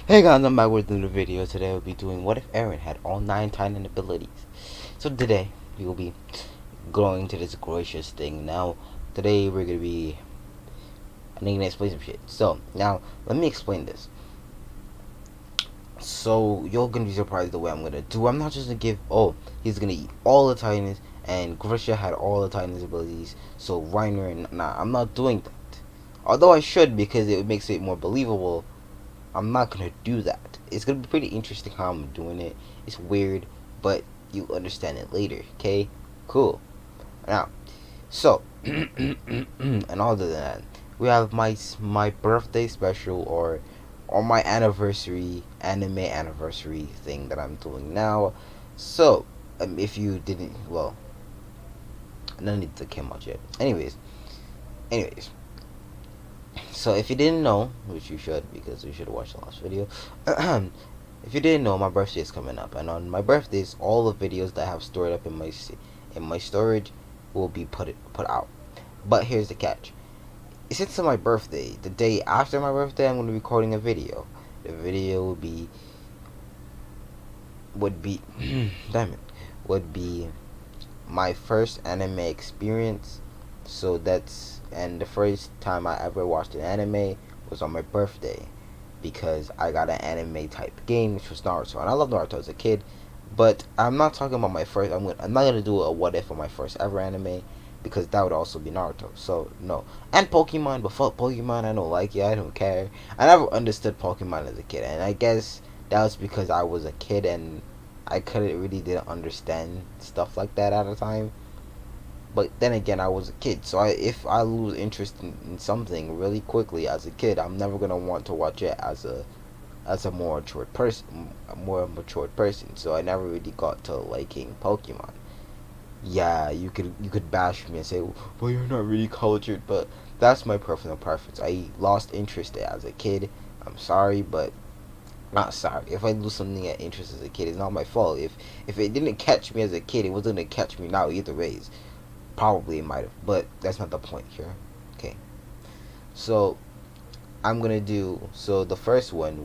Hey guys, I'm back with another video. Today we'll be doing what if Eren had all 9 Titan abilities. So today we will be going to this gracious thing. Now today we're gonna be I need to explain some shit. So now let me explain this. So you're gonna be surprised the way I'm gonna do. I'm not just gonna give he's gonna eat all the Titans and Grisha had all the Titans abilities. So Reiner and I'm not doing that. Although I should because it makes it more believable. I'm not gonna do that. It's gonna be pretty interesting how I'm doing it. It's weird, but you understand it later. Okay, cool. Now, so and other than that, we have my birthday special or my anime anniversary thing that I'm doing now. So if you didn't, well, none of it came out yet. Anyways, so if you didn't know, which you should because you should watch the last video, if you didn't know, my birthday is coming up, and on my birthdays, all the videos that I have stored up in my storage will be put out. But here's the catch: since it's my birthday, the day after my birthday, I'm going to be recording a video. The video would be damn it, would be my first anime experience. So and the first time I ever watched an anime was on my birthday because I got an anime type game, which was Naruto, and I love Naruto as a kid. But I'm not talking about my first. I'm not gonna do a what if on my first ever anime because that would also be Naruto. So no, and Pokemon, but fuck Pokemon, I don't like it. I don't care. I never understood Pokemon as a kid, and I guess that was because I was a kid and I couldn't really didn't understand stuff like that at the time. But then again, I was a kid, so if I lose interest in something really quickly as a kid, I'm never gonna want to watch it as a more matured person. So I never really got to liking Pokemon. Yeah, you could bash me and say, well, you're not really cultured, but that's my personal preference. I lost interest as a kid. I'm sorry, but not sorry. If I lose something at interest as a kid, it's not my fault. If it didn't catch me as a kid, it wasn't gonna catch me now either ways. Probably it might have, but that's not the point here. Okay, so I'm gonna do so. The first one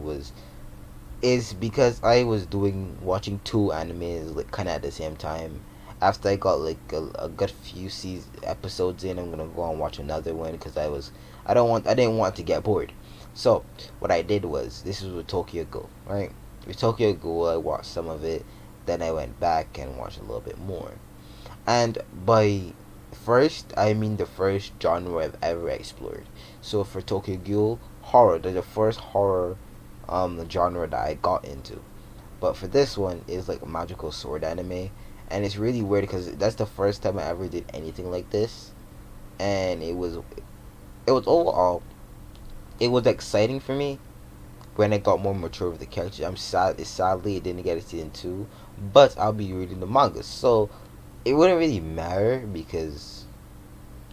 is because I was watching two animes like kind of at the same time. After I got like a good few episodes in, I'm gonna go and watch another one because I didn't want to get bored. So what I did was this was with Tokyo Ghoul, right? With Tokyo Ghoul, I watched some of it, then I went back and watched a little bit more. And by first, I mean the first genre I've ever explored. So for Tokyo Ghoul, horror, they're the first horror genre that I got into. But for this one, it's like a magical sword anime, and it's really weird because that's the first time I ever did anything like this, and it was overall it was exciting for me when I got more mature with the characters. Sadly it didn't get a season 2, but I'll be reading the manga, so it wouldn't really matter because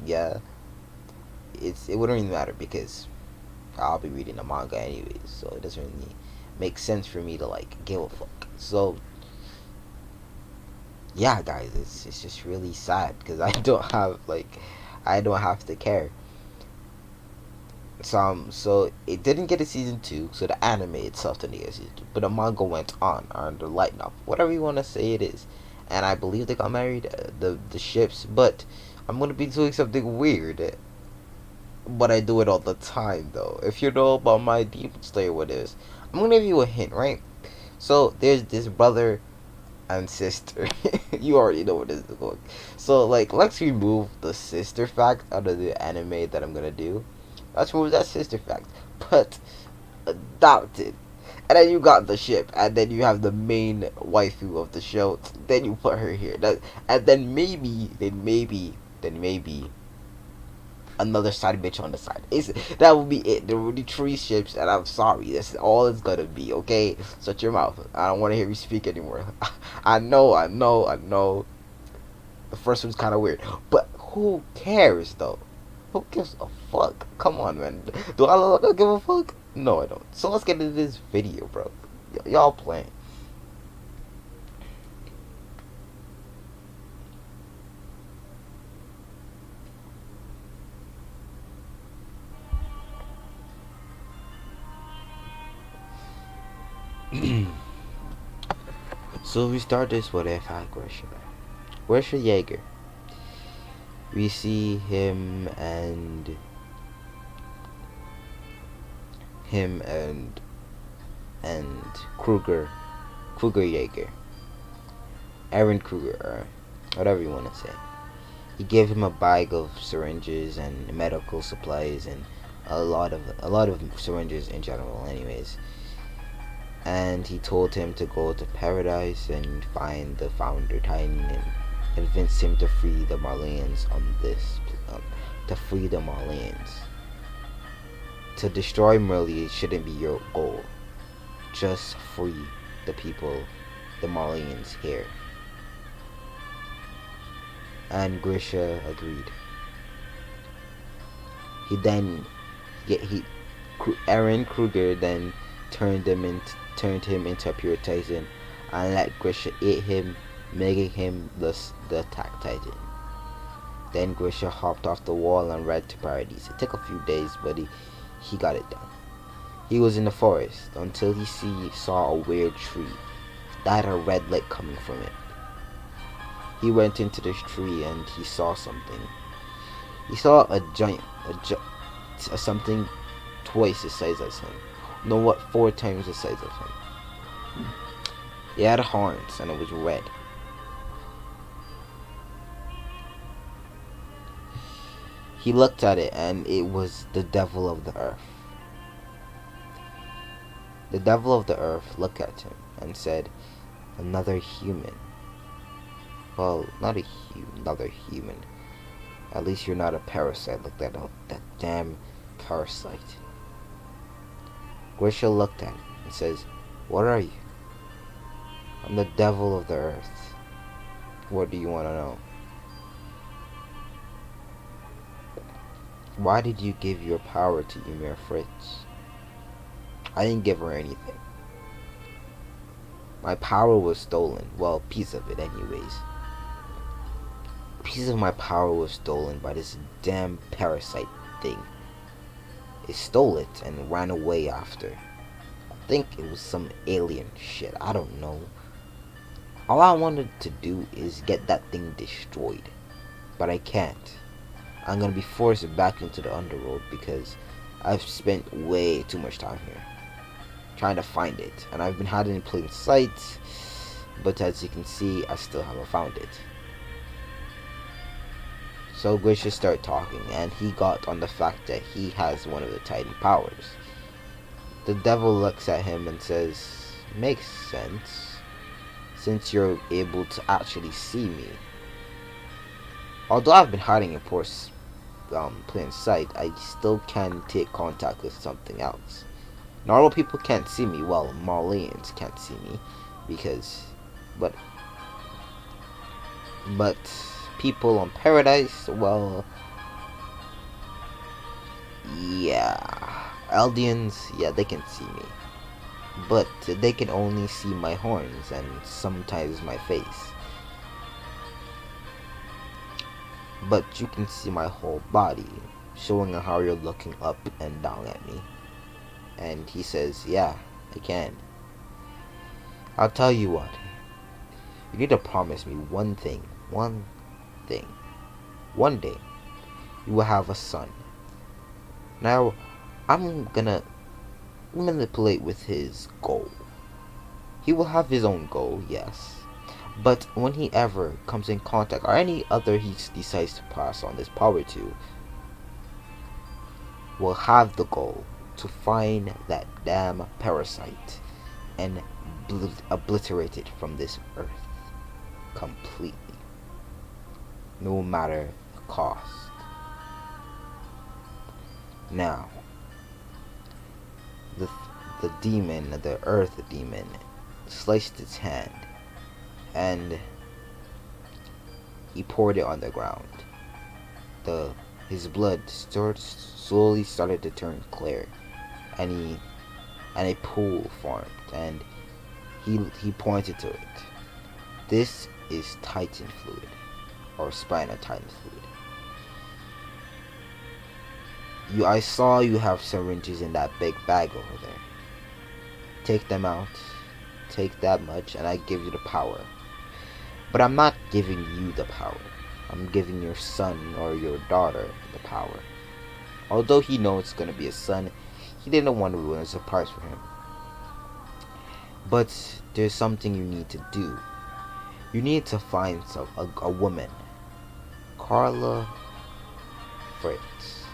yeah, it wouldn't really matter because I'll be reading the manga anyways, so it doesn't really make sense for me to like give a fuck. So yeah, guys, it's just really sad because I don't have to care. So it didn't get a season 2, so the anime itself didn't get a season 2, but the manga went on the light novel, whatever you want to say it is, and I believe they got married, the ships, but I'm gonna be doing something weird. But I do it all the time though. If you know about my Demon Slayer, what is, I'm gonna give you a hint, right? So there's this brother and sister. You already know what this is going. So like, let's remove the sister fact out of the anime that I'm gonna do. Let's remove that sister fact. But adopted. And then you got the ship, and then you have the main waifu of the show. Then you put her here. And then maybe another side bitch on the side. That would be it. There will be 3 ships, and I'm sorry. That's all it's gonna be. Okay, shut your mouth. I don't want to hear you speak anymore. I know. The first one's kind of weird, but who cares though? Who gives a fuck? Come on, man. Do I give a fuck? No, I don't. So let's get into this video, bro. Y'all playing. So we start this with F.I. Grisha. Grisha Jaeger. We see him and Kruger Jaeger. Eren Kruger, or whatever you want to say. He gave him a bag of syringes and medical supplies and a lot of syringes in general anyways. And he told him to go to Paradise and find the founder Titan and convince him to free the Marleyans on this to free the Marleyans. To destroy Merly shouldn't be your goal. Just free the people, the Marleyans here. And Grisha agreed. He then he Eren Kruger then turned him into a pure Titan and let Grisha eat him, making him the attack Titan. Then Grisha hopped off the wall and ran to Paradis. It took a few days, but he got it done. He was in the forest until he saw a weird tree that had a red light coming from it. He went into this tree and he saw something. He saw something twice the size as him. No, what? 4 times the size of him. He had horns and it was red. He looked at it and it was the devil of the earth. The devil of the earth looked at him and said, "Another human." Well, not another human. At least you're not a parasite like that damn parasite. Grisha looked at him and says, "What are you?" "I'm the devil of the earth." "What do you want to know?" "Why did you give your power to Ymir Fritz?" "I didn't give her anything. My power was stolen. Well, a piece of it anyways. A piece of my power was stolen by this damn parasite thing. It stole it and ran away after. I think it was some alien shit. I don't know. All I wanted to do is get that thing destroyed. But I can't. I'm gonna be forced back into the underworld because I've spent way too much time here trying to find it. And I've been hiding in plain sight. But as you can see, I still haven't found it." So Grisha started talking, and he got on the fact that he has one of the Titan powers. The devil looks at him and says, "Makes sense, since you're able to actually see me. Although I've been hiding in plain sight, I still can take contact with something else. Normal people can't see me. Well, Marleyans can't see me because, but people on Paradise, well, yeah, Eldians, yeah, they can see me, but they can only see my horns and sometimes my face. But you can see my whole body, showing how you're looking up and down at me." And he says, "Yeah, I can. I'll tell you what. You need to promise me one thing. One thing. One day, you will have a son. Now, I'm gonna manipulate with his goal. He will have his own goal, yes. But when he ever comes in contact, or any other he decides to pass on this power to, will have the goal to find that damn parasite and obliterate it from this earth completely, no matter the cost." Now, the demon, the earth demon, sliced its hand and he poured it on the ground. His blood slowly started to turn clear, and a pool formed, and he pointed to it. "This is Titan fluid, or spina Titan fluid. I saw you have syringes in that big bag over there. Take them out take that much and I give you the power. But I'm not giving you the power. I'm giving your son or your daughter the power. Although he knows it's gonna be his son, he didn't want to ruin a surprise for him. But there's something you need to do. You need to find a woman. Carla Fritz.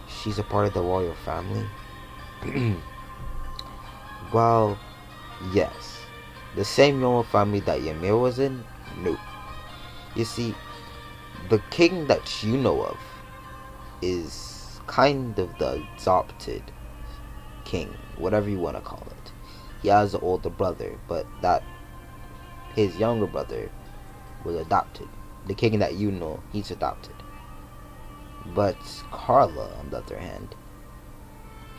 She's a part of the royal family. Well, yes. The same royal family that Ymir was in? No. You see, the king that you know of is kind of the adopted king, whatever you want to call it. He has an older brother, but that his younger brother was adopted. The king that you know, he's adopted. But Carla, on the other hand,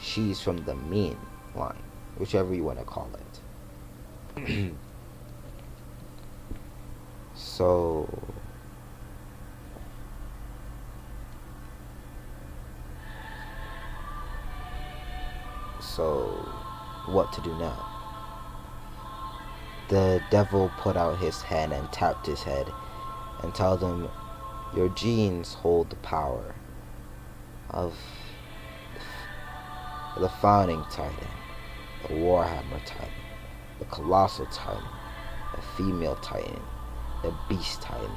she's from the main line, whichever you want to call it. So what to do now? The devil put out his hand and tapped his head and told him, your genes hold the power of the founding titan, the warhammer titan, the colossal titan, the female titan, the beast titan,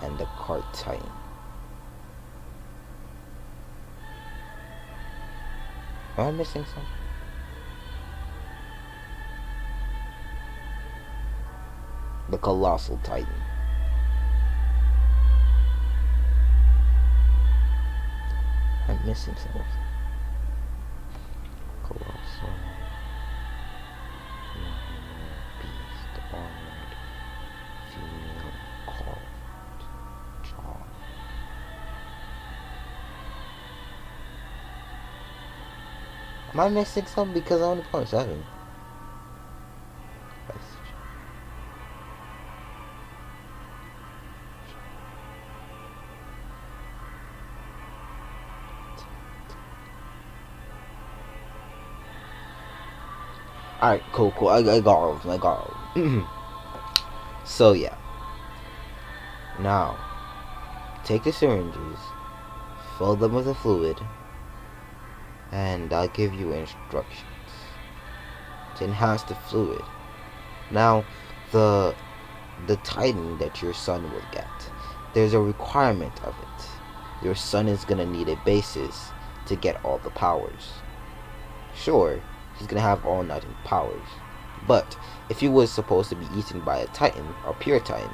and the cart titan. Am I missing something? The colossal titan. I'm missing something. Colossal beast armored female cart jaw. Am I missing something? Because I only point 7. Alright, cool. I got all of them. So, yeah. Now, take the syringes, fill them with the fluid, and I'll give you instructions to enhance the fluid. Now, the titan that your son will get, there's a requirement of it. Your son is gonna need a basis to get all the powers. Sure, he's gonna have all 19 powers, but if he was supposed to be eaten by a titan or pure titan,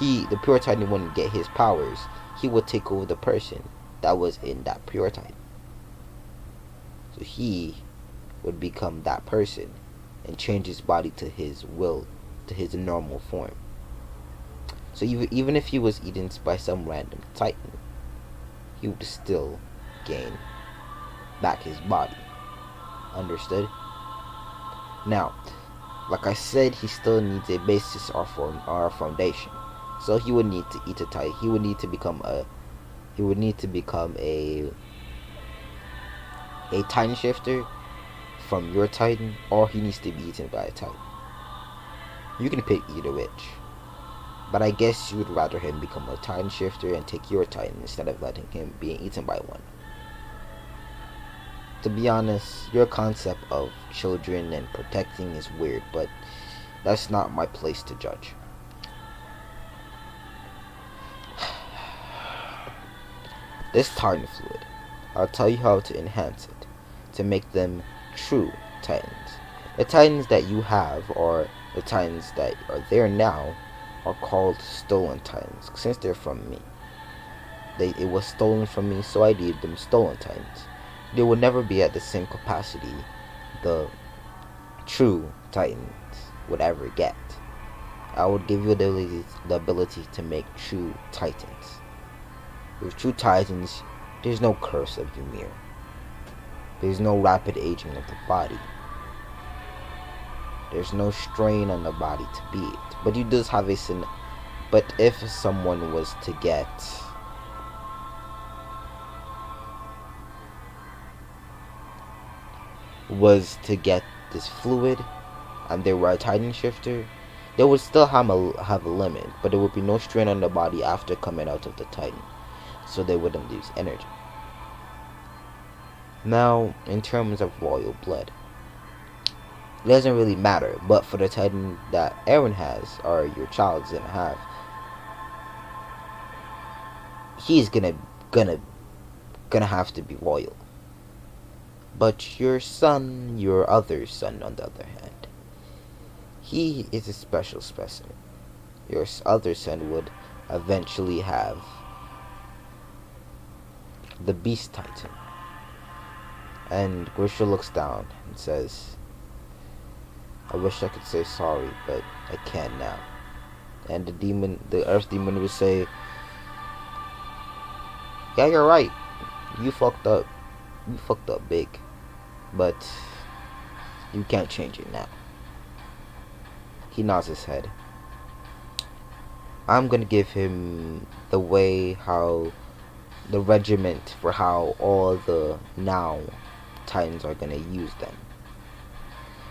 the pure titan wouldn't get his powers. He would take over the person that was in that pure titan. So he would become that person and change his body to his will, to his normal form. So even if he was eaten by some random titan, he would still gain back his body. Understood? Now, like I said, he still needs a basis or foundation. So he would need to eat a titan. He would need to become a titan shifter from your titan, or he needs to be eaten by a titan. You can pick either which, but I guess you would rather him become a titan shifter and take your titan instead of letting him being eaten by one. To be honest, your concept of children and protecting is weird, but that's not my place to judge. This titan fluid, I'll tell you how to enhance it, to make them true titans. The titans that you have, or the titans that are there now, are called stolen titans, since they're from me. It was stolen from me, so I named them stolen titans. They will never be at the same capacity the true titans would ever get. I would give you the ability to make true titans. With true titans, there's no curse of Ymir. There's no rapid aging of the body. There's no strain on the body to beat it. But you does have a sin. But if someone was to get was to get this fluid, and they were a Titan shifter, they would still have a limit, but there would be no strain on the body after coming out of the Titan, so they wouldn't lose energy. Now, in terms of royal blood, it doesn't really matter, but for the Titan that Eren has, or your child's gonna have, he's gonna have to be royal. But your son, your other son, on the other hand, he is a special specimen. Your other son would eventually have the Beast Titan. And Grisha looks down and says, I wish I could say sorry, but I can't now. And the Earth Demon would say, yeah, you're right. You fucked up. You fucked up big. But you can't change it now. He nods his head. I'm gonna give him the way how the regiment for how all the now Titans are gonna use them.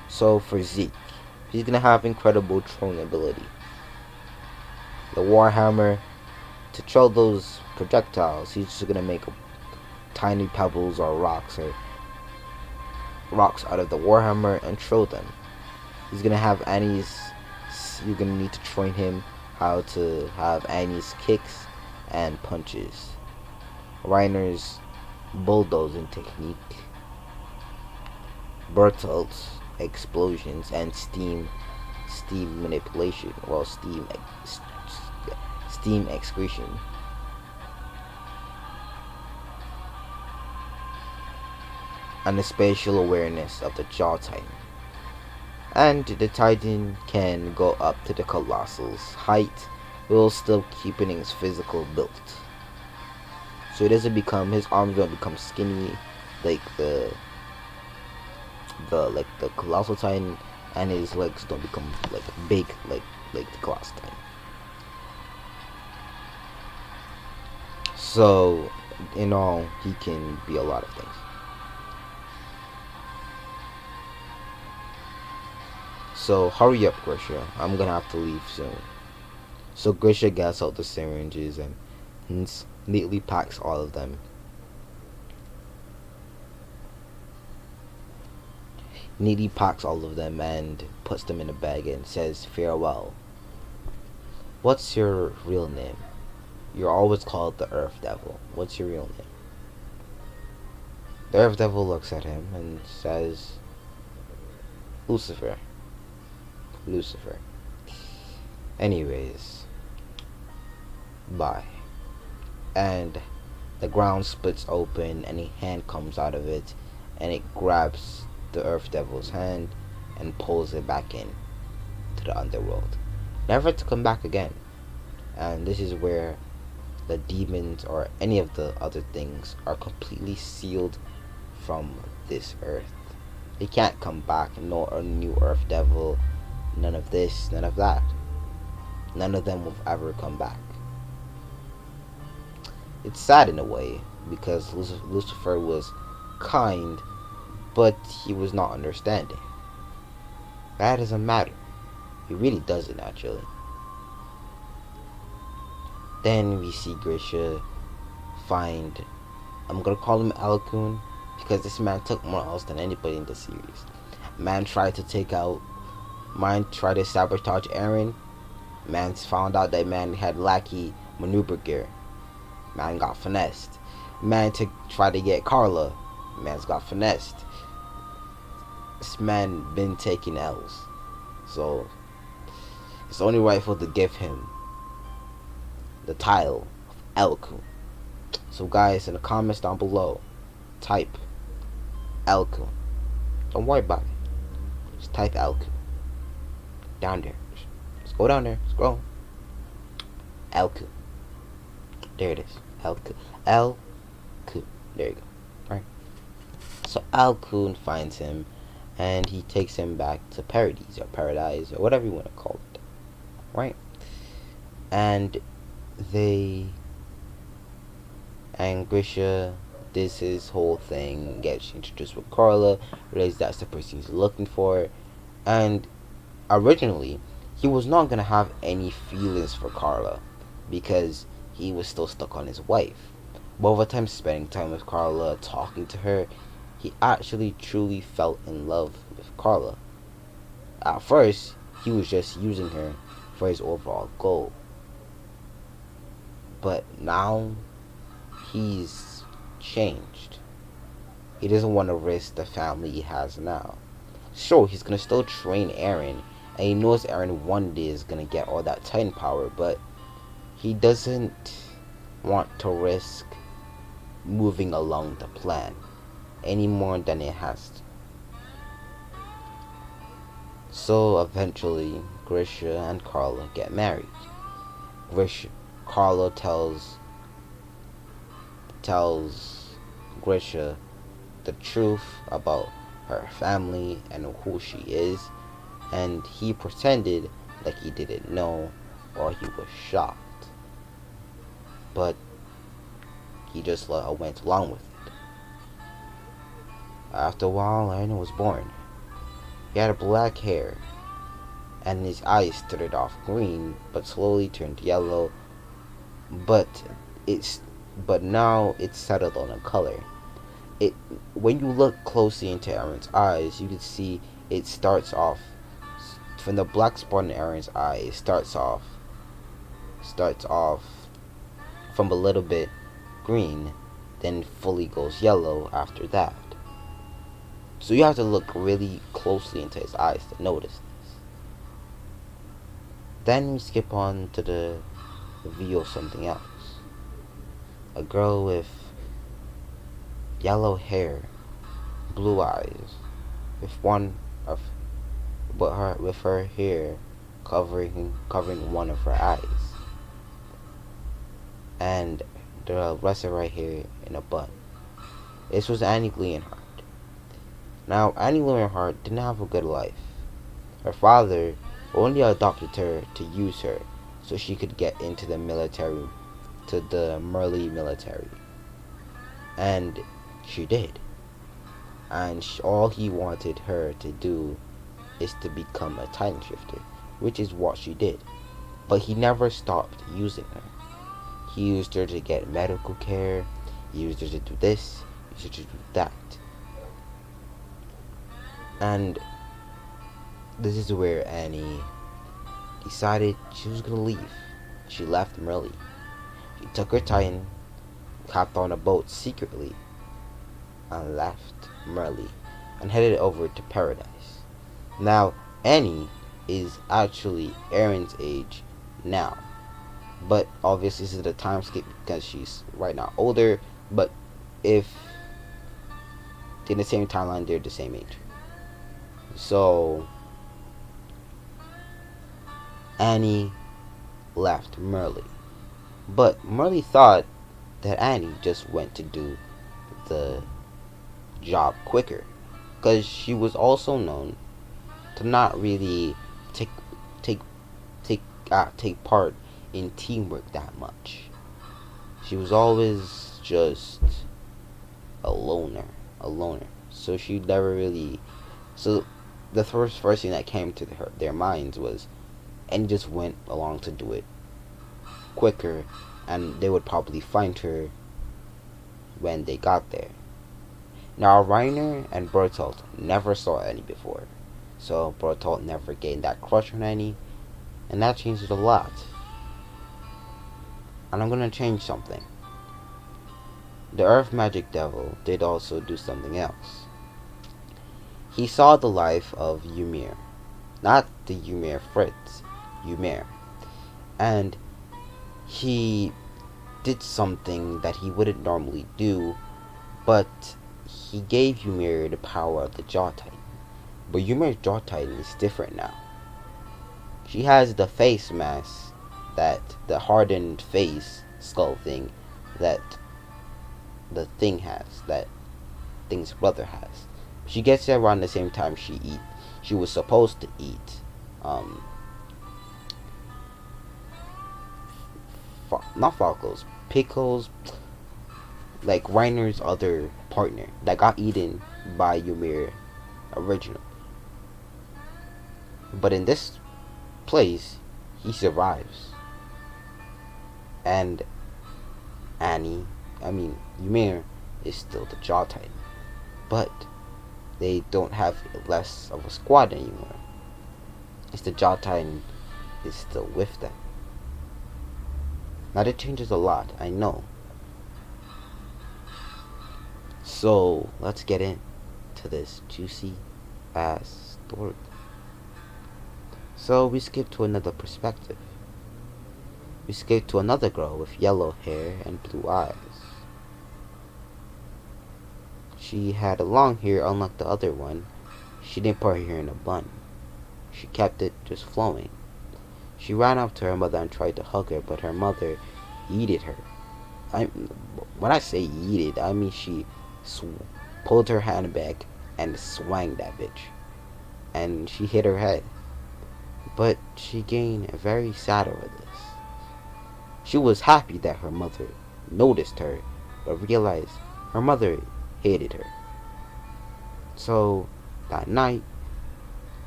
So for Zeke, he's gonna have incredible throwing ability. The Warhammer, to throw those projectiles, he's just gonna make tiny pebbles or rocks out of the Warhammer and throw them. He's gonna have Annie's. You're gonna need to train him how to have Annie's kicks and punches. Reiner's bulldozing technique. Bertolt's explosions and steam manipulation. Well, steam excretion. And the spatial awareness of the Jaw Titan. And the Titan can go up to the Colossal's height while still keeping his physical build. So it doesn't become, his arms don't become skinny like the Colossal Titan, and his legs don't become like big like the Colossal Titan. So in all, he can be a lot of things. So hurry up, Grisha. I'm gonna have to leave soon. So Grisha gets out the syringes and neatly packs all of them. Neatly packs all of them and puts them in a bag and says farewell. What's your real name? You're always called the Earth Devil. What's your real name? The Earth Devil looks at him and says, Lucifer. Anyways, bye. And the ground splits open and a hand comes out of it, and it grabs the Earth Devil's hand and pulls it back in to the underworld, never to come back again. And this is where the demons or any of the other things are completely sealed from this earth. They can't come back, nor a new Earth Devil, none of this, none of that. None of them will ever come back. It's sad in a way, because Lucifer was kind, but he was not understanding. That doesn't matter. He really doesn't, actually. Then we see Grisha find, I'm gonna call him Alakun, because this man took more else than anybody in the series. Man tried to sabotage Eren. Man found out that man had lackey maneuver gear. Man got finessed. Man tried to get Carla. Man's got finessed. This man been taking L's. So it's only rightful to give him the title of Elku. So guys, in the comments down below, type Elku. Don't worry about it. Just type Elku. Down there. Just go down there. Scroll. Elku. There it is. Elku. Elku. There you go. Right. So Alkun finds him, and he takes him back to Paradis, or whatever you want to call it. Right? And Grisha this his whole thing, gets introduced with Carla, realizes that's the person he's looking for, and originally he was not gonna have any feelings for Carla because he was still stuck on his wife. But over time, spending time with Carla, talking to her, he actually truly fell in love with Carla. At first, he was just using her for his overall goal, but now he's changed. He doesn't want to risk the family he has now. Sure, he's gonna still train Eren, and he knows Eren one day is gonna get all that Titan power, but he doesn't want to risk moving along the plan any more than it has to. So eventually, Grisha and Carla get married. Grisha, Carla tells Grisha the truth about her family and who she is, and he pretended like he didn't know or he was shocked. But he just went along with it. After a while, Eren was born. He had black hair, and his eyes started off green, but slowly turned yellow. But it's but now it's settled on a color. It When you look closely into Eren's eyes, you can see it starts off from the black spot in Eren's eye. It starts off from a little bit green, then fully goes yellow after that. So you have to look really closely into his eyes to notice this. Then we skip on to the reveal of something else. A girl with yellow hair, blue eyes, with one of with her hair covering one of her eyes, and the rest of her hair in a bun. This was Annie Leonhardt. Now, Annie Leonhardt didn't have a good life. Her father only adopted her to use her so she could get into the military, to the Merly military. And she did. And all he wanted her to do is to become a time shifter, which is what she did. But he never stopped using her. He used her to get medical care, he used her to do this, he used her to do that. And this is where Annie decided she was gonna leave. She left Merly. She took her Titan, hopped on a boat secretly, and left Merly and headed over to Paradise. Now, Annie is actually Eren's age now, but obviously this is a time skip because she's right now older, but if in the same timeline, they're the same age. So Annie left Merly, but Merly thought that Annie just went to do the job quicker, because she was also known to not really take take take part in teamwork that much. She was always just a loner. So she never really. So the first thing that came to their minds was, and just went along to do it quicker, and they would probably find her when they got there. Now, Reiner and Bertolt never saw Annie before, so Bertolt never gained that crush on Annie, and that changed a lot. And I'm gonna change something. The Earth Magic Devil did also do something else. He saw the life of Ymir, not the Ymir Fritz, Ymir, and he did something that he wouldn't normally do, but he gave Ymir the power of the Jaw Titan. But Ymir's Jaw Titan is different now. She has the face mask, that the hardened face skull thing that the thing has, that thing's brother has. She gets it around the same time she was supposed to eat not Falcos, pickles. like Reiner's other partner that got eaten by Ymir original. But in this place, he survives. And Annie, I mean Ymir, is still the Jaw Titan. But they don't have less of a squad anymore. It's the Jaw Titan is still with them. Now that changes a lot, I know. So let's get into this juicy ass story. So we skip to another perspective. We skip to another girl with yellow hair and blue eyes. She had long hair unlike the other one. She didn't put her hair in a bun. She kept it just flowing. She ran up to her mother and tried to hug her, but her mother yeeted her. When I say yeeted, I mean she pulled her hand back and swung that bitch. And she hit her head. But she gained very sad over this. She was happy that her mother noticed her, but realized her mother hated her. So that night,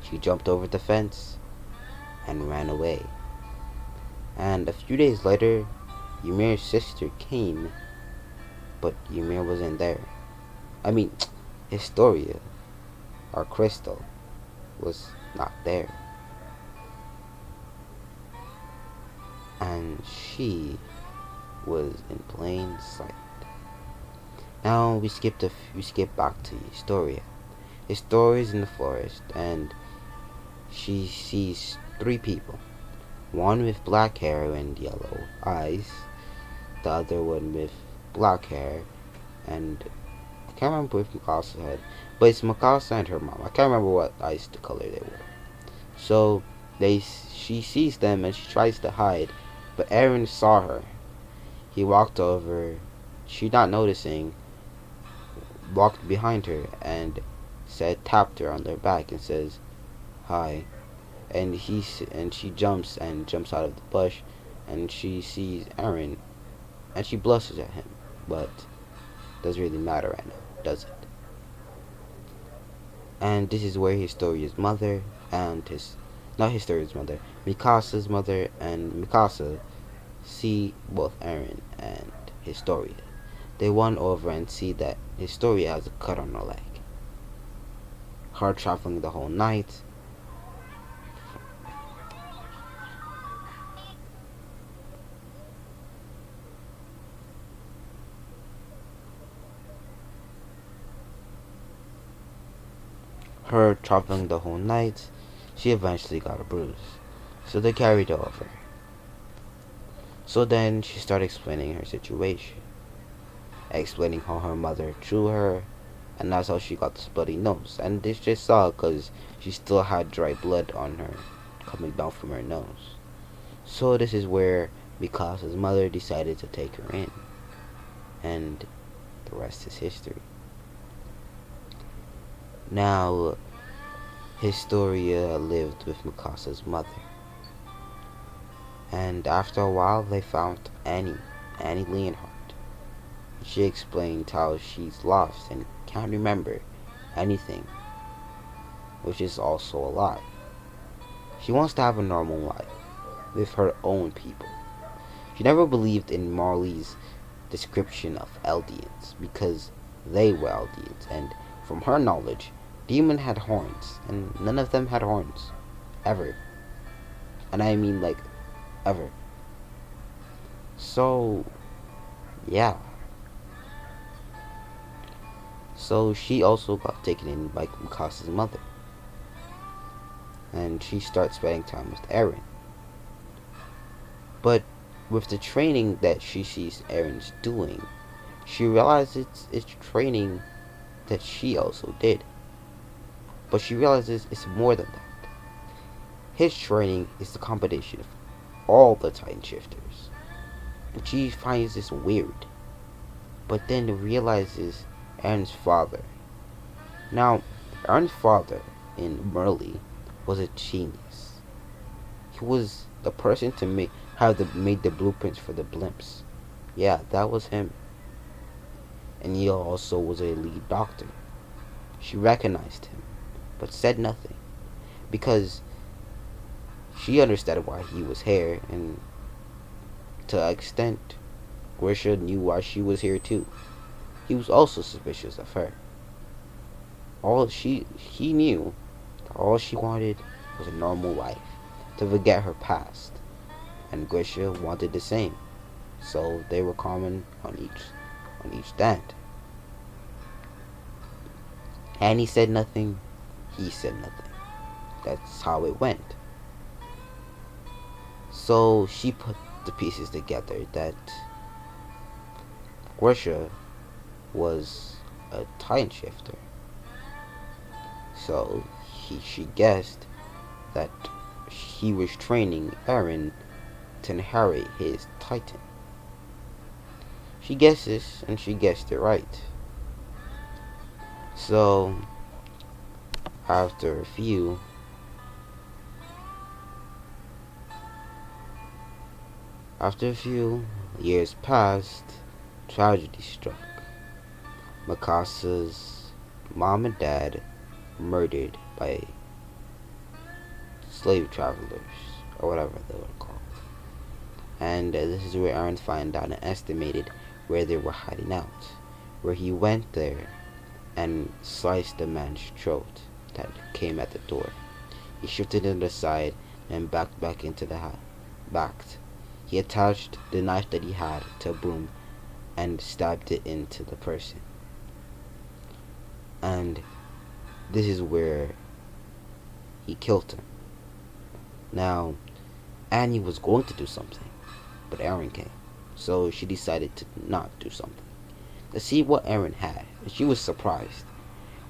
she jumped over the fence and ran away. And a few days later, Ymir's sister came, but Ymir wasn't there. I mean, Historia, our crystal, was not there. And she was in plain sight. Now we skip back to Historia. Historia's in the forest, and she sees three people. One with black hair and yellow eyes, the other one with black hair, and I can't remember if Mikasa had, but it's Mikasa and her mom. I can't remember what eyes the color they were. So she sees them and she tries to hide, but Eren saw her. He walked over, she not noticing, walked behind her and tapped her on their back and says, "Hi." And she jumps out of the bush, and she sees Eren, and she blushes at him, but doesn't really matter right now, does it? And this is where Historia's mother and not Historia's mother, Mikasa's mother and Mikasa see both Eren and Historia. They run over and see that Historia has a cut on her leg. Her traveling the whole night. She eventually got a bruise. So they carried her over. So then she started explaining her situation. Explaining how her mother drew her, and that's how she got this bloody nose. And this just sucked because she still had dry blood on her, coming down from her nose. So this is where Mikasa's mother decided to take her in. And the rest is history. Now, Historia lived with Mikasa's mother. And after a while, they found Annie Leonhardt. She explained how she's lost and can't remember anything, which is also a lie. She wants to have a normal life with her own people. She never believed in Marley's description of Eldians because they were Eldians, and from her knowledge, demon had horns, and none of them had horns. Ever. And I mean, like, ever. So, yeah. So she also got taken in by Mikasa's mother. And she starts spending time with Eren. But with the training that she sees Eren's doing, she realizes it's training that she also did. But she realizes it's more than that. His training is the combination of all the Titan Shifters. And she finds this weird. But then realizes Eren's father. Now, Eren's father in Merly was a genius. He was the person to made the blueprints for the blimps. Yeah, that was him. and he also was a lead doctor. She recognized him, but said nothing, because she understood why he was here, and to an extent, Grisha knew why she was here too. He was also suspicious of her. He knew that all she wanted was a normal life, to forget her past, and Grisha wanted the same. So they were common on each stand. Annie said nothing, he said nothing. That's how it went. So she put the pieces together that Grisha was a time shifter. So she guessed that he was training Eren to inherit his Titan. She guesses, and she guessed it right. So after a few years passed, tragedy struck. Mikasa's mom and dad murdered by slave travelers, or whatever they were called. And this is where Eren found out and estimated where they were hiding out. Where he went there and sliced the man's throat that came at the door. He shifted it aside and backed back into the house. Backed. He attached the knife that he had to a broom and stabbed it into the person. And this is where he killed him. Now, Annie was going to do something, but Eren came. So she decided to not do something. To see what Eren had, and she was surprised.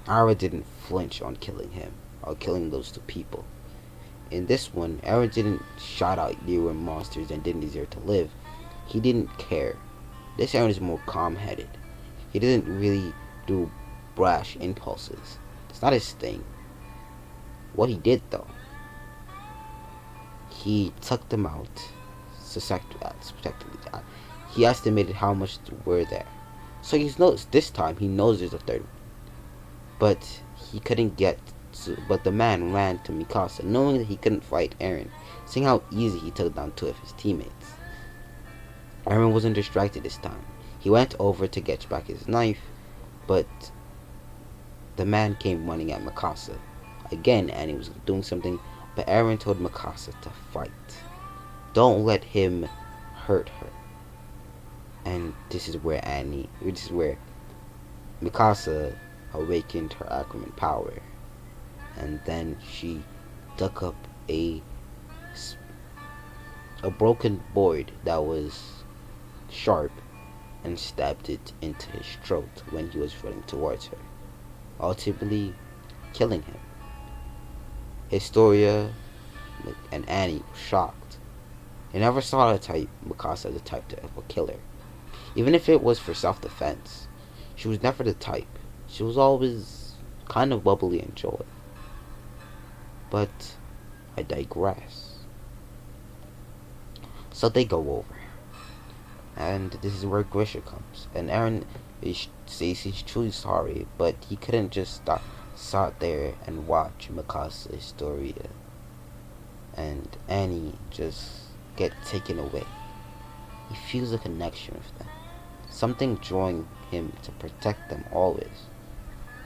Eren didn't flinch on killing him, or killing those two people. In this one, Eren didn't shout out you were monsters and didn't deserve to live. He didn't care. This Eren is more calm-headed. He didn't really do brash impulses. It's not his thing. What he did, though, he took them out suspectively. He estimated how much were there. So he's noticed this time he knows there's a third one. But he couldn't get to, but the man ran to Mikasa, knowing that he couldn't fight Eren, seeing how easy he took down two of his teammates. Eren wasn't distracted this time. He went over to get back his knife, but the man came running at Mikasa. Again, Annie was doing something, but Eren told Mikasa to fight. Don't let him hurt her. And this is where Mikasa awakened her Ackerman power. And then she dug up a broken board that was sharp and stabbed it into his throat when he was running towards her, ultimately killing him. Historia and Annie were shocked. They never saw the type Mikasa the type to ever kill her. Even if it was for self-defense, she was never the type. She was always kind of bubbly and joy. But I digress. So they go over. And this is where Grisha comes. And Eren says he's truly sorry, but he couldn't just sat there and watch Mikasa, Historia, and Annie just get taken away. He feels a connection with them. Something drawing him to protect them always.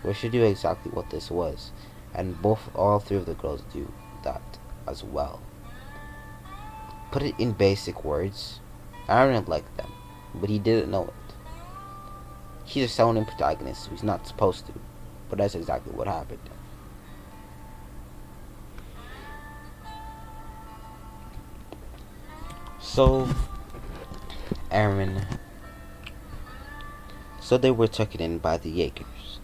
Grisha knew exactly what this was, and all three of the girls do that as well. Put it in basic words, Eren liked them, but he didn't know it. He's a shonen protagonist, so he's not supposed to, but that's exactly what happened. So, Eren. So they were taken in by the Jaegers.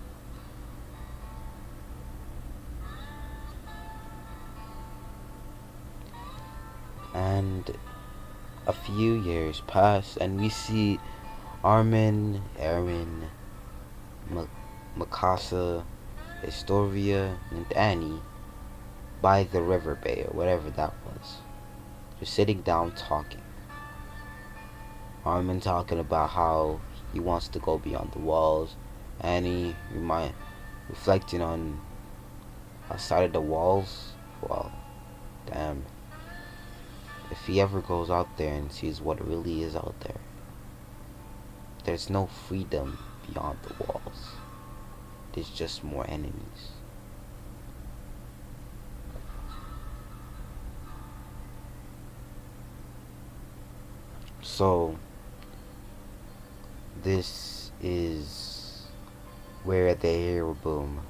And a few years pass, and we see Armin, Eren, Mikasa, Historia, and Annie by the river bay or whatever that was. Just sitting down talking. Armin talking about how He wants to go beyond the walls, and reflecting on outside of the walls. Well, damn. If he ever goes out there and sees what really is out there, there's no freedom beyond the walls. There's just more enemies. So, this is where the hero boom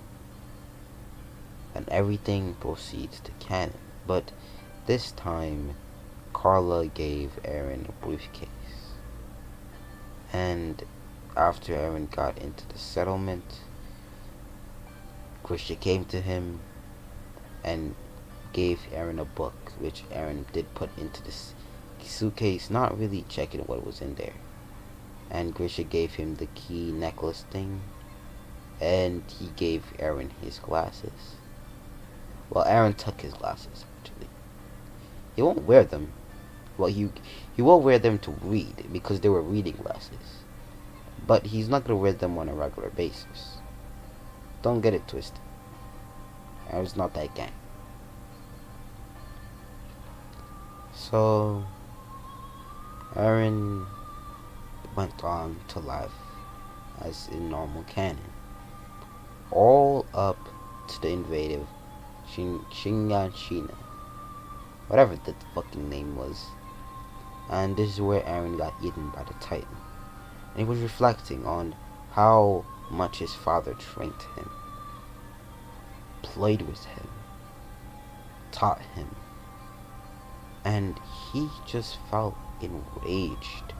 and everything proceeds to canon. But this time, Carla gave Eren a briefcase. And after Eren got into the settlement, Grisha came to him and gave Eren a book, which Eren did put into this suitcase, not really checking what was in there. And Grisha gave him the key necklace thing, and he gave Eren his glasses. Well, Eren took his glasses, actually. He won't wear them. Well, he will wear them to read, because they were reading glasses. But he's not going to wear them on a regular basis. Don't get it twisted. Eren's not that gang. So, Eren went on to life as in normal canon. All up to the invasive Shinganshina. Whatever the fucking name was. And this is where Eren got eaten by the Titan. And he was reflecting on how much his father trained him, played with him, taught him. And he just felt enraged.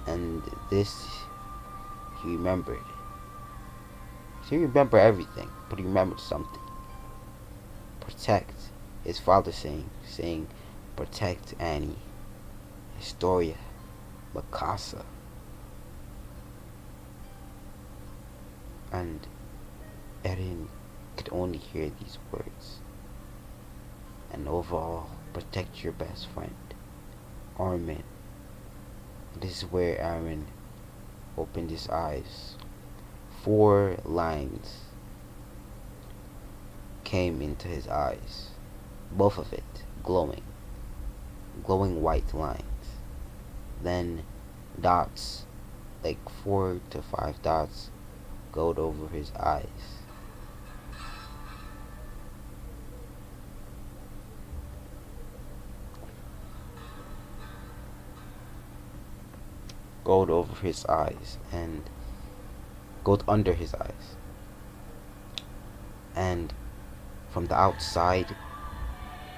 And this, he remembered. He remembered everything, but he remembered something. Protect. His father saying, protect Annie, Historia, Mikasa. And Eren could only hear these words. And overall, protect your best friend, Armin. This is where Eren opened his eyes. 4 lines came into his eyes. Both of it glowing white lines. Then dots, like 4 to 5 dots, gold over his eyes. Gold over his eyes and gold under his eyes. And from the outside,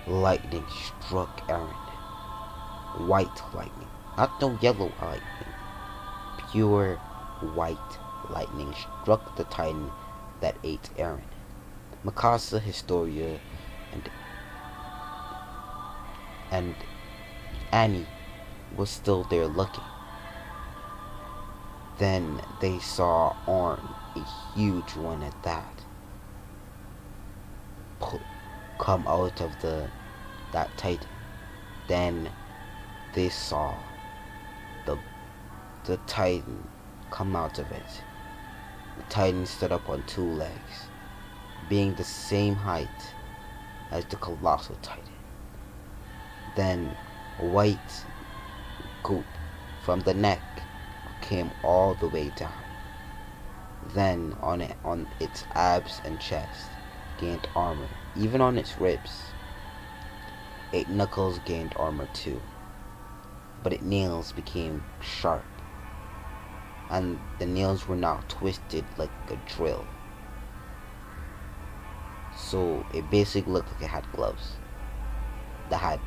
lightning struck Eren. White lightning. Not no yellow lightning. Pure white lightning struck the Titan that ate Eren. Mikasa, Historia, and Annie was still there looking. Then they saw Arn, a huge one at that, come out of that Titan. Then they saw the Titan come out of it. The Titan stood up on 2 legs, being the same height as the colossal Titan. Then white goop from the neck came all the way down. Then on its abs and chest gained armor, even on its ribs. 8 knuckles gained armor too, but its nails became sharp, and the nails were now twisted like a drill. So it basically looked like it had gloves that had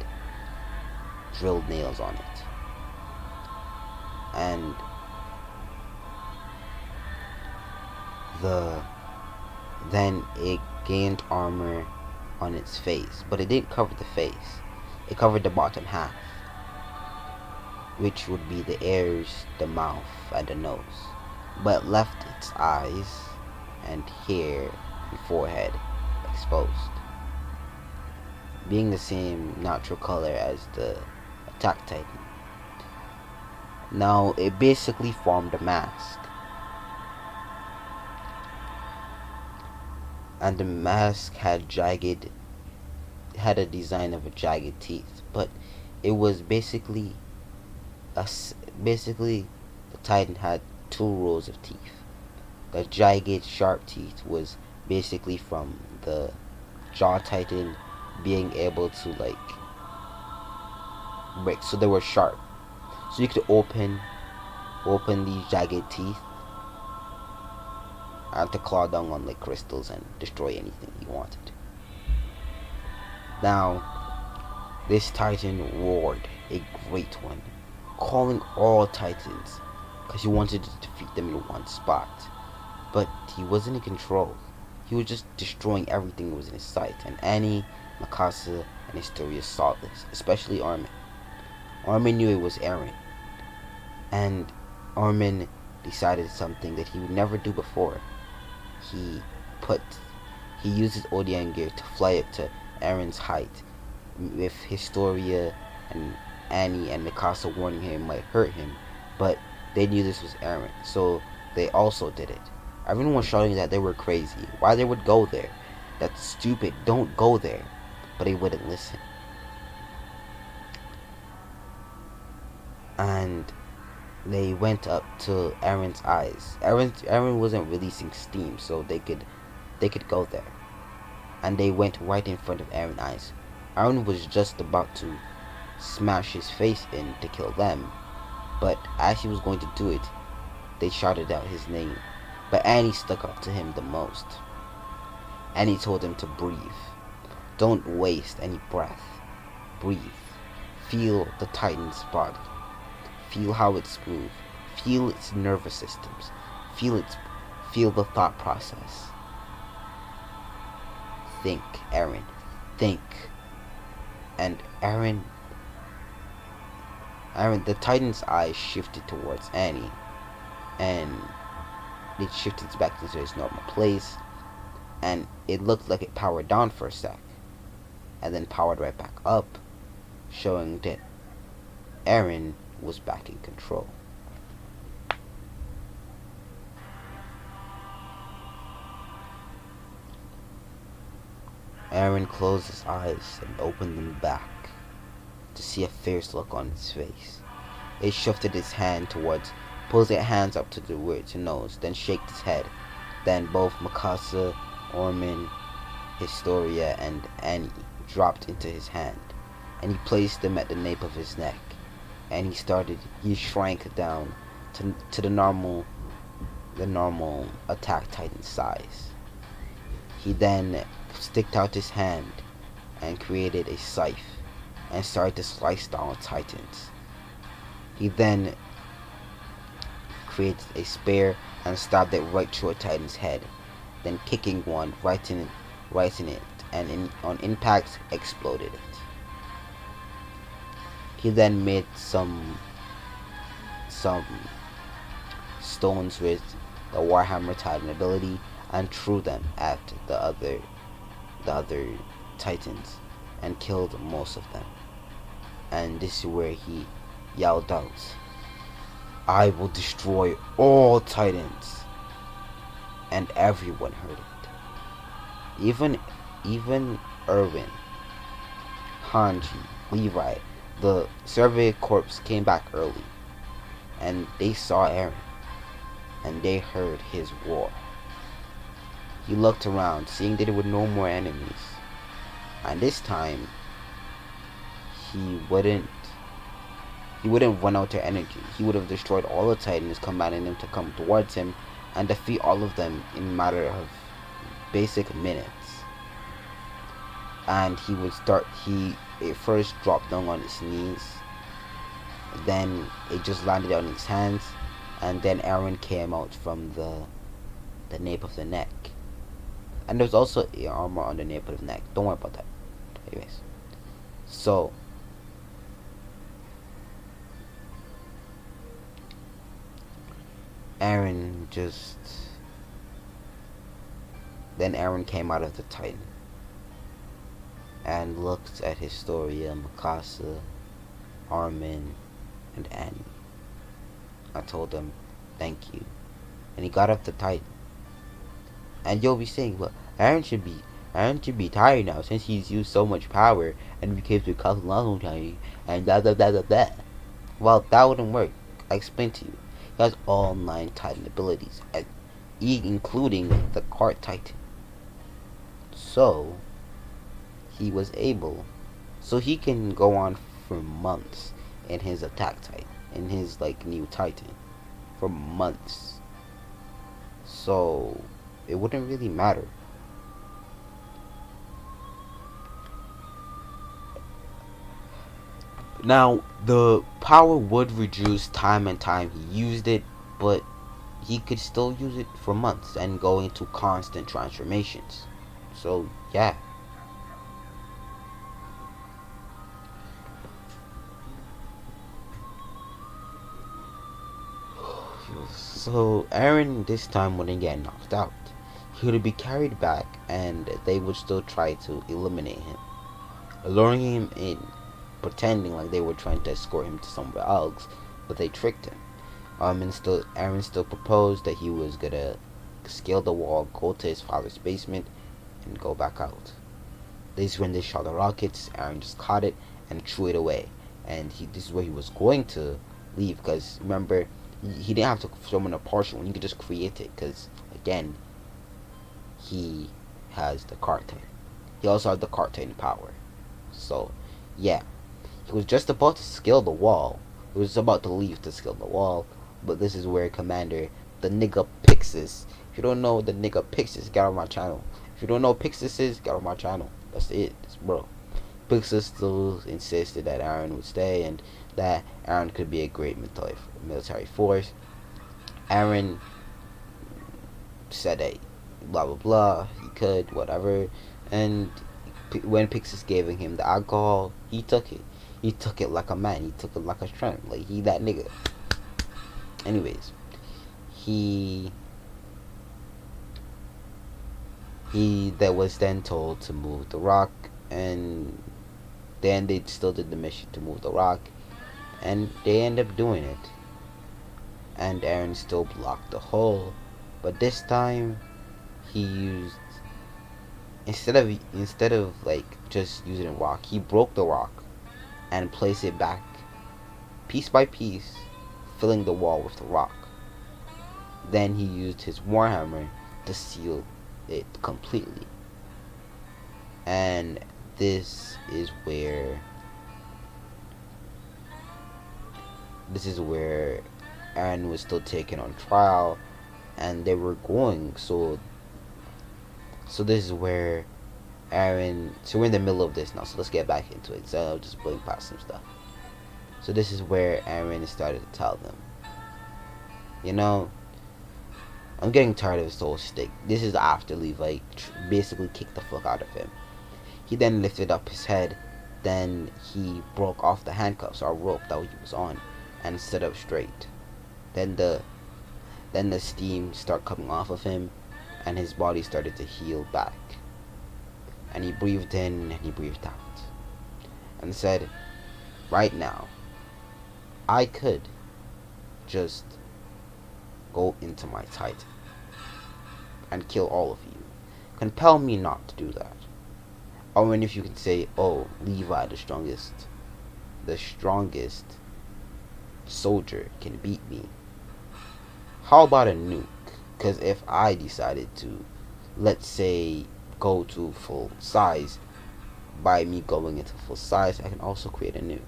drilled nails on it. And then it gained armor on its face, but it didn't cover the face. It covered the bottom half, which would be the ears, the mouth, and the nose, but left its eyes and hair and forehead exposed, being the same natural color as the Attack Titan. Now it basically formed a mask, and the mask had a design of a jagged teeth, but it was basically the Titan had two rows of teeth. The jagged sharp teeth was basically from the jaw Titan being able to like break, so they were sharp. So you could open these jagged teeth and to claw down on like crystals and destroy anything you wanted. Now this Titan roared, a great one, calling all Titans because he wanted to defeat them in one spot. But he wasn't in control. He was just destroying everything that was in his sight, and Annie, Mikasa, and Historia saw this, especially Armin. Armin knew it was Eren, and Armin decided something that he would never do before. He put he used his Odian gear to fly up to Eren's height, with Historia and Annie and Mikasa warning him it might hurt him, but they knew this was Eren, so they also did it. Everyone was shouting that they were crazy, why they would go there. That's stupid, don't go there. But he wouldn't listen. And they went up to Eren's eyes. Eren wasn't releasing steam, so they could go there. And they went right in front of Eren's eyes. Eren was just about to smash his face in to kill them, but as he was going to do it, they shouted out his name. But Annie stuck up to him the most. Annie told him to breathe. Don't waste any breath. Breathe. Feel the Titan's body. Feel how it's moved. Feel its nervous systems. Feel the thought process. Think, Eren. Think. And Eren, the Titan's eyes shifted towards Annie, and it shifted back into its normal place, and it looked like it powered down for a sec, and then powered right back up, showing that Eren was back in control. Eren closed his eyes and opened them back to see a fierce look on his face. It shifted his hand towards, pulls his hands up to the words and nose, then shaked his head. Then both Mikasa, Armin, Historia, and Annie dropped into his hand, and he placed them at the nape of his neck. And he shrank down to the normal Attack Titan size. He then sticked out his hand and created a scythe and started to slice down Titans. He then created a spear and stabbed it right through a Titan's head, then kicking one right in it, and on impact exploded it. He then made some stones with the Warhammer Titan ability and threw them at the other Titans and killed most of them. And this is where he yelled out, "I will destroy all Titans." And everyone heard it. Even Erwin, Hanji, Levi, the Survey Corps came back early, and they saw Eren, and they heard his roar. He looked around, seeing that there were no more enemies, and this time he wouldn't run out of energy. He would have destroyed all the Titans, commanding them to come towards him and defeat all of them in a matter of basic minutes. And it first dropped down on his knees, then it just landed on his hands, and then Eren came out from the nape of the neck. And there's also armor on the nape of the neck. Don't worry about that. Anyways. So Eren came out of the Titan and looked at Historia, Mikasa, Armin, and Annie. I told him, thank you. And he got off the Titan. And you'll be saying, well, Eren should be tired now since he's used so much power and became to Kakulanotani and blah blah blah blah blah. Well, that wouldn't work. I explained to you. He has all 9 Titan abilities, including the Cart Titan. So, he was able. So he can go on for months in his attack Titan, in his like new Titan, for months. So, it wouldn't really matter. Now, the power would reduce time and time he used it, but he could still use it for months and go into constant transformations. So, yeah. So, Eren this time wouldn't get knocked out. He would be carried back, and they would still try to eliminate him, luring him in, pretending like they were trying to escort him to somewhere else, but they tricked him. And still, Eren still proposed that he was gonna scale the wall, go to his father's basement, and go back out. This is when they shot the rockets. Eren just caught it and threw it away. And this is where he was going to leave, because remember, he didn't have to summon a partial one. He could just create it, because again, he has the Cart. He also has the Cart power. So, yeah, he was just about to scale the wall. He was about to leave to scale the wall, but this is where Commander, the nigga Pixis. If you don't know the nigga Pixis, get on my channel. If you don't know Pixis is, get on my channel. That's it, bro. Pixis still insisted that Eren would stay and that Eren could be a great military force. Eren said that blah blah blah, he could, whatever. And when Pixis gave him the alcohol, he took it. He took it like a man. He took it like a shrimp. Like, he that nigga. Anyways, he that was then told to move the rock, and then they still did the mission to move the rock, and they end up doing it. And Eren still blocked the hole, but this time he used instead of like just using a rock, he broke the rock and placed it back piece by piece, filling the wall with the rock. Then he used his warhammer to seal it completely. And this is where Eren was still taken on trial, and they were going. So this is where Eren. So we're in the middle of this now. So let's get back into it. So I'll just blowing past some stuff. So this is where Eren started to tell them, you know, I'm getting tired of this whole stick. This is after Levi basically kicked the fuck out of him. He then lifted up his head. Then he broke off the handcuffs or rope that he was on and stood up straight. Then the steam started coming off of him, and his body started to heal back. And he breathed in and he breathed out, and said, right now, I could just go into my Titan and kill all of you. Compel me not to do that. Or even if you can say, oh, Levi, the strongest soldier can beat me. How about a nuke? Because if I decided to, let's say, go to full size, by me going into full size, I can also create a nuke.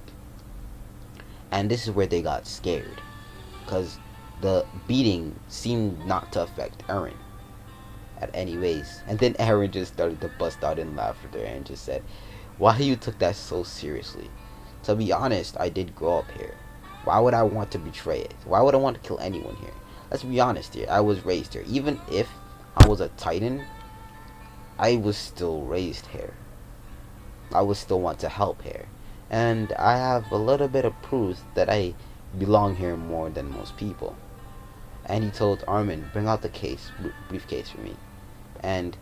And this is where they got scared, because the beating seemed not to affect Eren at any ways. And then Eren just started to bust out in laughter and just said, why you took that so seriously? To be honest, I did grow up here. Why would I want to betray it? Why would I want to kill anyone here? Let's be honest here. I was raised here. Even if I was a Titan, I was still raised here. I would still want to help here. And I have a little bit of proof that I belong here more than most people. And he told Armin, bring out the briefcase for me. And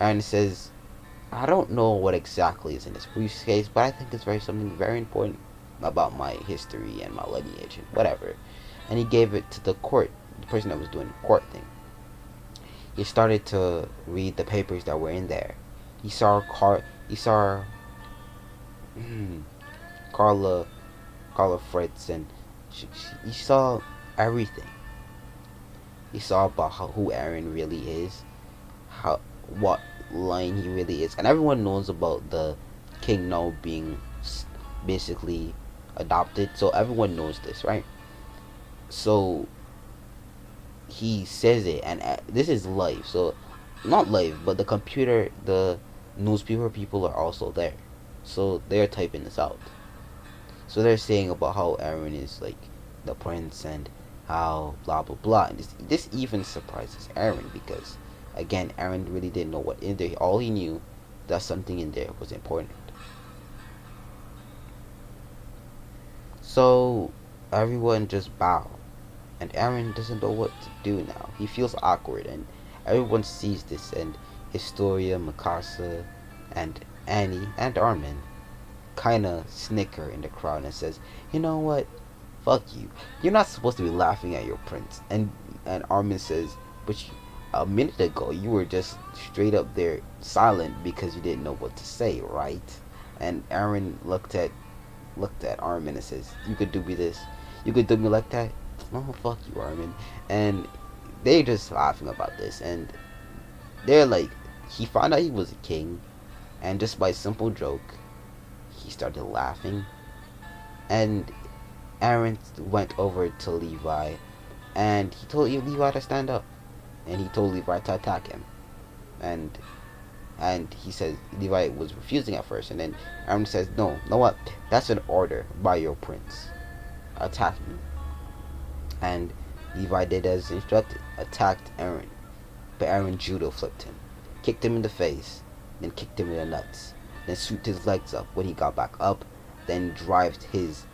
Eren says, I don't know what exactly is in this briefcase, but I think it's something very important about my history and my lineage and whatever. and he gave it to the court, the person that was doing the court thing. He started to read the papers that were in there. He saw Carla Carla Fritz, and he saw everything. He saw about who Eren really is, how what line he really is, and everyone knows about the King No being basically adopted. So everyone knows this, right? So he says it, and this is live. So not live, but the newspaper people are also there. So they're typing this out. So they're saying about how Eren is like the prince and how blah blah blah. And this even surprises Eren because again, Eren really didn't know what in there. All he knew that something in there was important. So everyone just bow, and Eren doesn't know what to do now. He feels awkward, and everyone sees this. And Historia, Mikasa, and Annie and Armin kind of snicker in the crowd and says, "You know what? Fuck you. You're not supposed to be laughing at your prince." And Armin says, "But a minute ago you were just straight up there silent because you didn't know what to say, right?" And Aaron looked at Armin and says, "You could do me this. You could do me like that. Oh, fuck you, Armin." And they're just laughing about this, and they're like, he found out he was a king, and just by simple joke, he started laughing, and Aaron went over to Levi, and he told Levi to stand up, and he told Levi to attack him, and he says Levi was refusing at first, and then Aaron says, "No, know what? That's an order by your prince. Attack me." And Levi did as instructed, attacked Aaron, but Aaron judo flipped him, kicked him in the face, then kicked him in the nuts, then swooped his legs up when he got back up, then drived his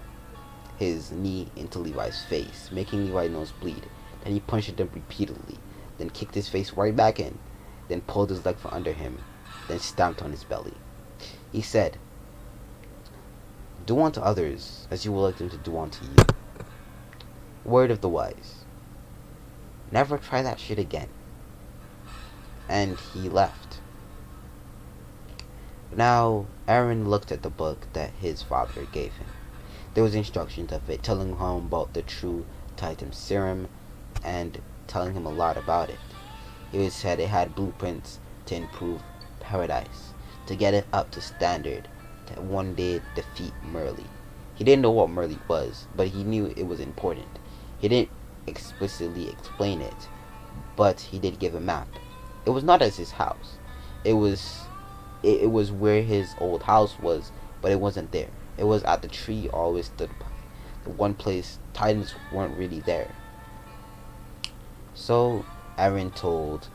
knee into Levi's face, making Levi's nose bleed. Then he punched him repeatedly, then kicked his face right back in, then pulled his leg from under him, then stamped on his belly. He said, "Do unto others as you would like them to do unto you." Word of the wise. Never try that shit again. And he left. Now, Aaron looked at the book that his father gave him. There was instructions of it telling him about the true Titan serum and telling him a lot about it. It said it had blueprints to improve Paradise, to get it up to standard, to one day defeat Merly. He didn't know what Merly was, but he knew it was important. He didn't explicitly explain it, but he did give a map. It was not as his house. It was it was where his old house was, but it wasn't there. It was at the tree always stood by. The one place Titans weren't really there. So Aaron told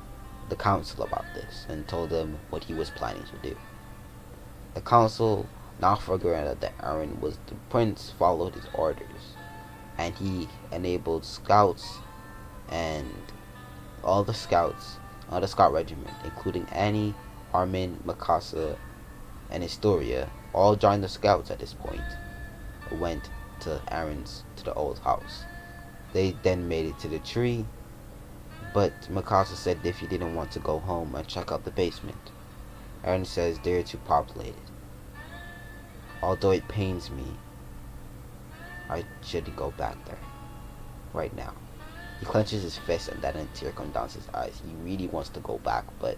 the council about this and told them what he was planning to do. The council, now figuring out that Aaron was the prince, followed his orders, and he enabled scouts and all the scouts, the scout regiment, including Annie, Armin, Mikasa, and Historia, all joined the scouts at this point. Went to the old house. They then made it to the tree, but Mikasa said if he didn't want to go home and check out the basement. Aaron says they're too populated. Although it pains me, I shouldn't go back there right now. He clenches his fist and then a tear comes down his eyes. He really wants to go back, but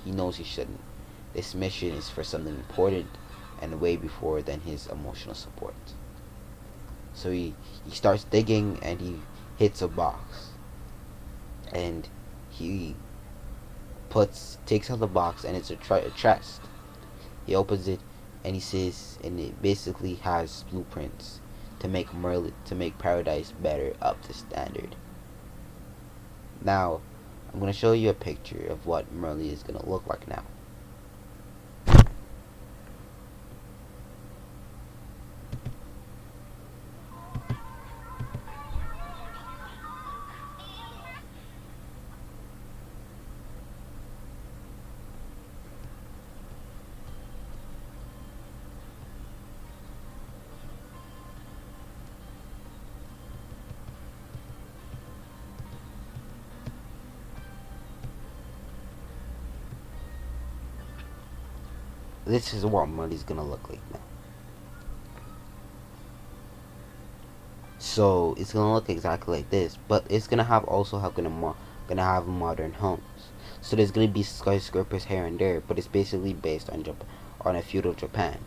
he knows he shouldn't. This mission is for something important and way before than his emotional support. So he starts digging and he hits a box. And he takes out the box and it's a chest. He opens it and he says, and it basically has blueprints to make Paradise better up to standard. Now, I'm going to show you a picture of what Merly is going to look like now. This is what money's gonna look like now. So it's gonna look exactly like this, but it's gonna have gonna have modern homes. So there's gonna be skyscrapers here and there, but it's basically based on on a feudal Japan,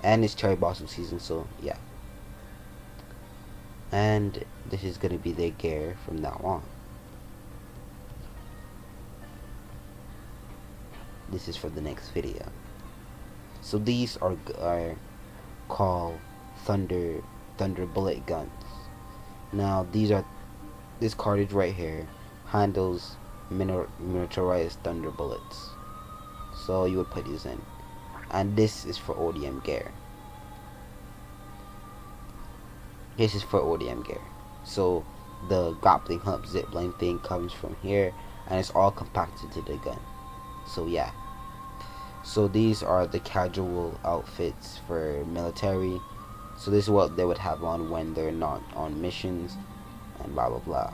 and it's cherry blossom season, so yeah. And this is gonna be their gear from now on. This is for the next video. So these are called thunder bullet guns. Now this cartridge right here handles miniaturized thunder bullets. So you would put these in, and this is for ODM gear. This is for ODM gear. So the grappling hook zipline thing comes from here, and it's all compacted to the gun. So yeah. So these are the casual outfits for military. So this is what they would have on when they're not on missions, and blah blah blah.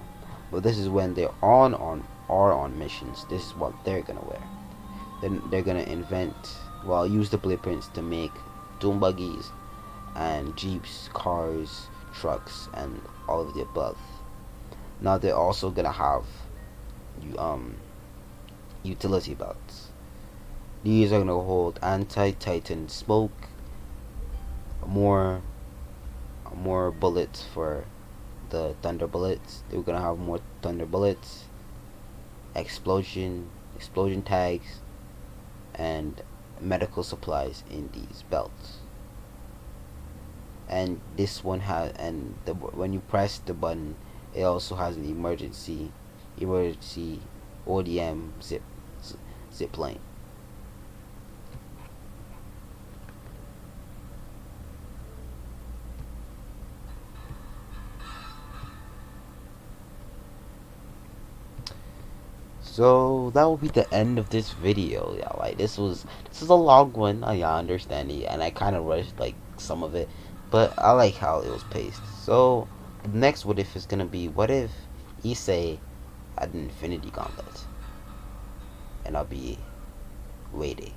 But this is when they're on missions. This is what they're gonna wear. Then they're gonna use the blueprints to make doom buggies and jeeps, cars, trucks, and all of the above. Now they're also gonna have utility belts. These are gonna hold anti-titan smoke, more bullets for the thunder bullets. They're gonna have more thunder bullets, explosion tags, and medical supplies in these belts. And this one when you press the button, it also has an emergency ODM zip plane. So that will be the end of this video. Yeah, like this is a long one. I understand it, and I kind of rushed like some of it, but I like how it was paced. So the next what if is gonna be what if Issei had an Infinity Gauntlet, and I'll be waiting.